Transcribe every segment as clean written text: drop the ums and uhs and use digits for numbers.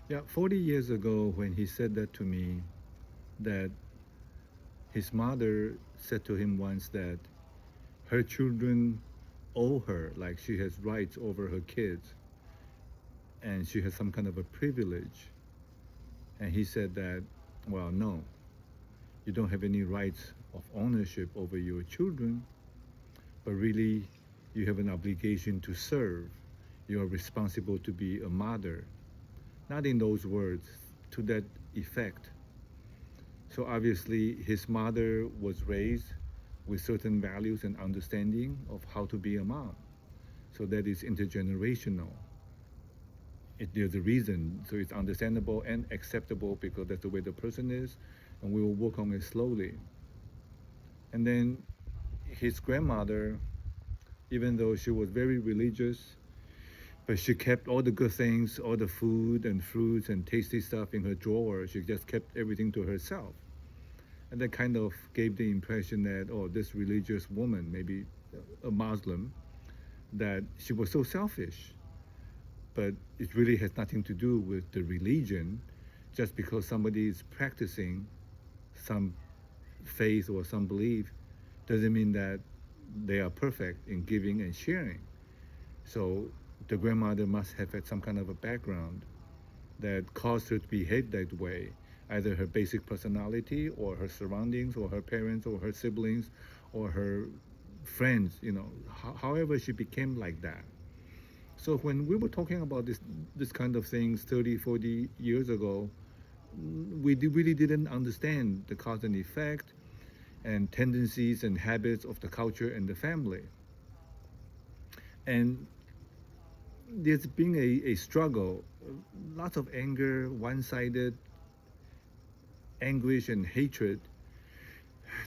Yeah, 40 years ago when he said that to me, that his mother said to him once that her children owe her, like she has rights over her kids and she has some kind of a privilege. And he said that, well, no, you don't have any rights of ownership over your children, but really you have an obligation to serve. You are responsible to be a mother. Not in those words, to that effect. So obviously, his mother was raised with certain values and understanding of how to be a mom. So that is intergenerational. There's a reason, so it's understandable and acceptable because that's the way the person is, and we will work on it slowly. And then his grandmother, even though she was very religious, but she kept all the good things, all the food and fruits and tasty stuff in her drawer. She just kept everything to herself. And that kind of gave the impression that, oh, this religious woman, maybe a Muslim, that she was so selfish. But it really has nothing to do with the religion. Just because somebody is practicing some faith or some belief doesn't mean that they are perfect in giving and sharing. So the grandmother must have had some kind of a background that caused her to behave that way, either her basic personality or her surroundings or her parents or her siblings or her friends, however she became like that. So when we were talking about this kind of things 30, 40 years ago, really didn't understand the cause and effect and tendencies and habits of the culture and the family. And there's been a struggle, lots of anger, one-sided anguish and hatred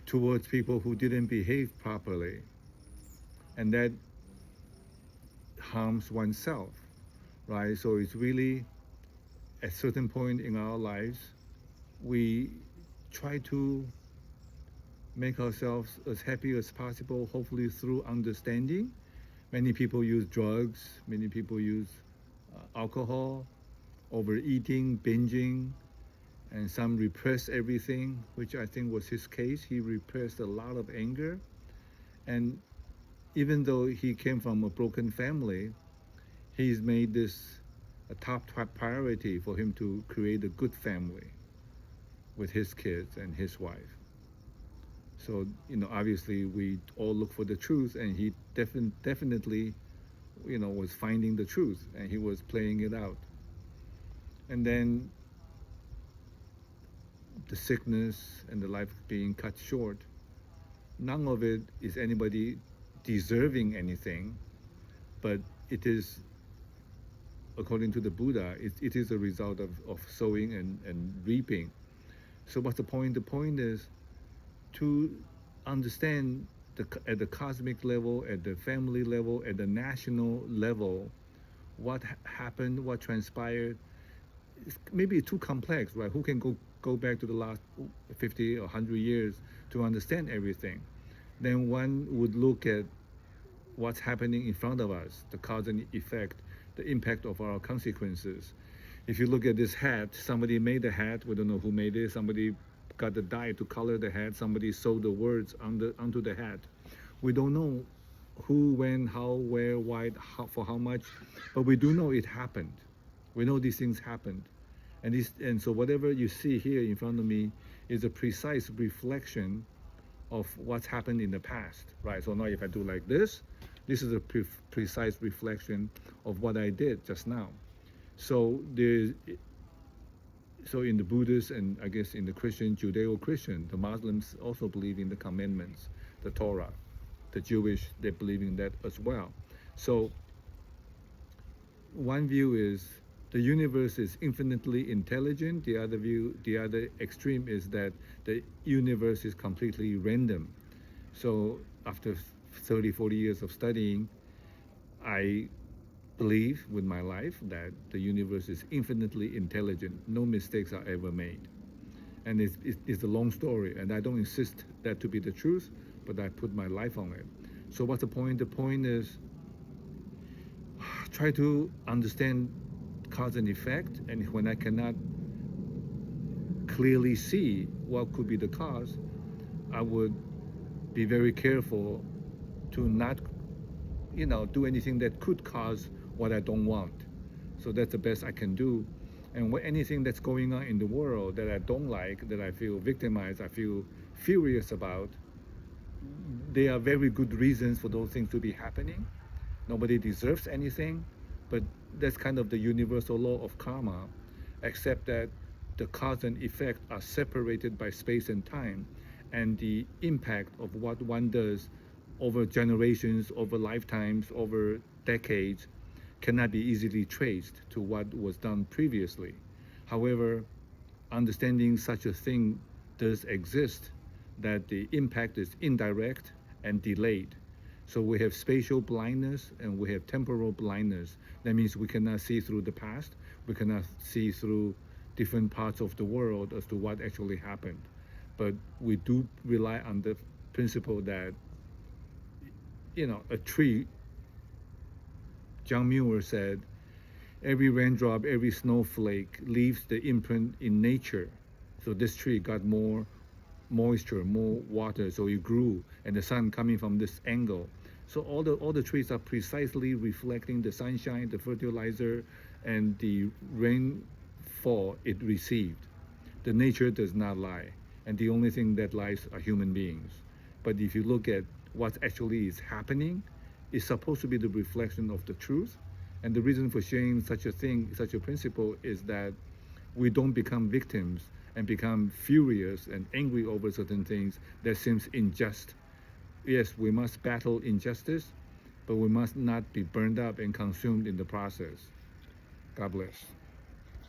towards people who didn't behave properly, and that harms oneself, right? So it's really at a certain point in our lives, we try to make ourselves as happy as possible, hopefully through understanding. Many people use drugs, many people use alcohol, overeating, binging, and some repress everything, which I think was his case. He repressed a lot of anger. And even though he came from a broken family, he's made this a top priority for him to create a good family with his kids and his wife. So, obviously we all look for the truth, and he definitely, was finding the truth and he was playing it out. And then the sickness and the life being cut short, none of it is anybody deserving anything, but it is, according to the Buddha, it is a result of sowing and reaping. So what's the point? The point is to understand at the cosmic level, at the family level, at the national level, what happened, what transpired. It's maybe too complex, right? Who can go back to the last 50 or 100 years to understand everything? Then one would look at what's happening in front of us, the cause and effect, the impact of our consequences. If you look at this hat, somebody made the hat. We don't know who made it. Somebody got the dye to color the hat. Somebody sewed the words onto the hat. We don't know who, when, how, where, why, for how much, but we do know it happened. We know these things happened. And so whatever you see here in front of me is a precise reflection of what's happened in the past, right? So now if I do like this is a precise reflection of what I did just now. So so in the Buddhist and I guess in the Christian, Judeo-Christian, the Muslims also believe in the commandments, the Torah. The Jewish, they believe in that as well. So one view is the universe is infinitely intelligent. The other extreme is that the universe is completely random. So after 30, 40 years of studying, I believe with my life that the universe is infinitely intelligent. No mistakes are ever made. And it's a long story, and I don't insist that to be the truth, but I put my life on it. So what's the point? The point is try to understand cause and effect, and when I cannot clearly see what could be the cause, I would be very careful to not, do anything that could cause what I don't want. So that's the best I can do. And anything that's going on in the world that I don't like, that I feel victimized, I feel furious about, there are very good reasons for those things to be happening. Nobody deserves anything, but that's kind of the universal law of karma, except that the cause and effect are separated by space and time, and the impact of what one does over generations, over lifetimes, over decades cannot be easily traced to what was done previously. However, understanding such a thing does exist, that the impact is indirect and delayed. So we have spatial blindness and we have temporal blindness. That means we cannot see through the past, we cannot see through different parts of the world as to what actually happened. But we do rely on the principle that, a tree, John Muir said, every raindrop, every snowflake leaves the imprint in nature. So this tree got more moisture, more water, so it grew, and the sun coming from this angle. So all the trees are precisely reflecting the sunshine, the fertilizer, and the rainfall it received. The nature does not lie, and the only thing that lies are human beings. But if you look at what actually is happening, it's supposed to be the reflection of the truth. And the reason for sharing such a thing, such a principle, is that we don't become victims and become furious and angry over certain things that seems unjust. Yes, we must battle injustice, but we must not be burned up and consumed in the process. God bless.